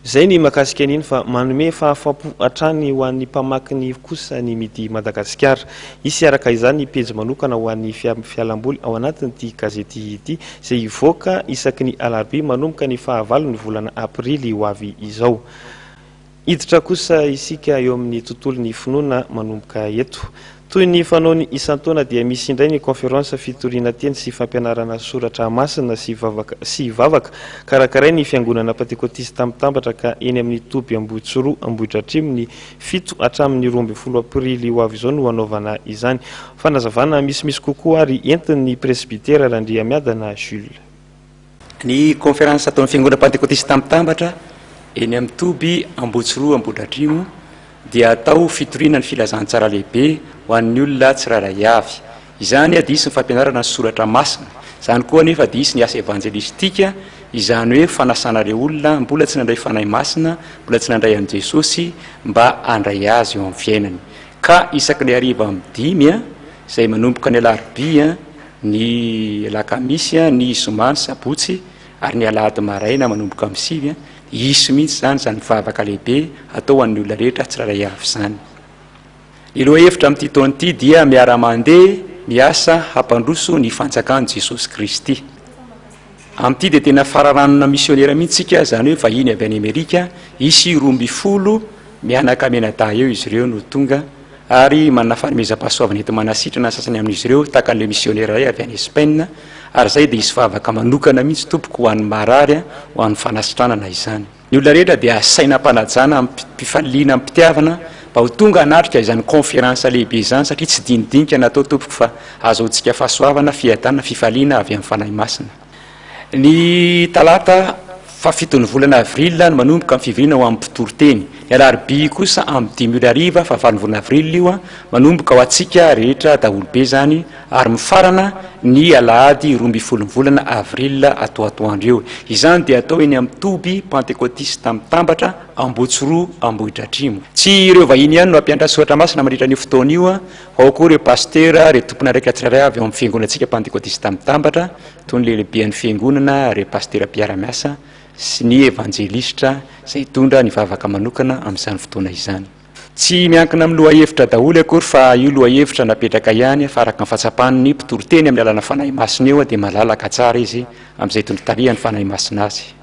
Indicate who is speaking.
Speaker 1: zay ny makasika an'iny fa manome fahafapo atrany ho an'ny mpamakiny kosa ny midi Madagasikara. Isy araka izany pejy manokana ho an'ny fialamboly ao anatin'ity gazety ity izay ivoaka isaky ny alarobia manomboka ny fahavalo ny volana aprily ho avy izao. Hiditra kosa isika eo amin'ny tontolon'ny finoana manomboka eto. Toy ny fanaony isan-taona dia misy indray ny konferensa fitoriana teny sy fampianarana soratra masina sy vavaka karakaray ny fiangonana pentekotista mitambatra ka eny amin'ny Toby Ambohitsoro Ambohidratrimo ny 7 hatramin'ny 12 aprily ho avy izao no hanaovana izany. Fanazavana misy kokoa ary entin'ny presbytera Randriamiadana Jules.
Speaker 2: Ny konferensa ataon'ny fiangonana pentekotista mitambatra eny amin'ny Toby Ambohitsoro Ambohidratrimo dia atao fitoriana ny filazantsara lehibe ho an'ny olona tsiraray avy. Izany disy ny fampianarana ny soratra masina. Izany koa nefa disy ny asa evanjelistika, izany hoe fanasana ireo olona mbola tsy nandray fanahy masina, mbola tsy nandray an'i Jesosy mba handray azy eo amin'ny fiainany. Ka isaky ny hariva amin'ny 5 izay manomboka ny alarobia, ny alakamisy, ny zoma, ny sabotsy ary ny alahady maraina manomboka amin'ny 7 isy mihitsy zany vavaka lehibe atao an'ny olona rehetra tsiraray avy zany. Ny loha hevitra amin'ity taona ity dia miara-mandeha miasa hampandroso ny fanjakan'i Jesosy Kristy. Amin'ity dia tena fararanona misionera mihitsika, zany hoe vahiny avy any Amerika, isy 12 mianaka amenada eo izy ireo no tonga ary manana fanomezam-pahasoavana ento manasitrana sasany amin'izy ireo tahaka an'ilay misionera ray avy any Espagne, ary zay dia isy vavaka manokana mihitsy tompoko ho an'ny marary ho an'ny fanasitranana izany. Ny olona rehetra dia asaina mpanajana mpifaliana mpitiavana mba ho tonga hanatrika izany konferensa lehibe izany satria tsy dinidinika natao tompoko fa azoantsika fahasoavana, fiadanana, fifaliana avy amin'ny fanahy masina. Ny talata fa7 volana avril no manomboka amin'ny fivoriana ho amin'ny mpitoroteny. Ny alarobia kosa amin'ny 10 fa 9 volana avril io manomboka ho antsika rehetra daholobe zany ary mifarana ny alahady 12 volana avril atoatoandro eo. Izany dia atao eny amin'ny Toby Pentekotista mitambatra Ambohitsoro Ambohidratrimo. Tsy ireo vahiny ihany no ampianatra soratra masina mandritra an'io fotoana io, ao koa ireo pastera, ireo tompona raika tsiraray avy amin'ny fiangonantsika Pentekotista mitambatra, toy ny lehilehibean'ny fiangonana, ireo pastera mpiara-miasa sy ny evanjelistra izay tondra ny vavaka manokana amin'izany fotoana izany. Tsy miankina amin'ny lohahevitra daholo akory fa io lohahevitra napetraka ihany fa araka ny fahatsapan'ny mpitoroteny amin'ny alàna fanahy masina eo dia malalaka tsara izy amin'izay tondra tarihan'ny fanahy masina azy.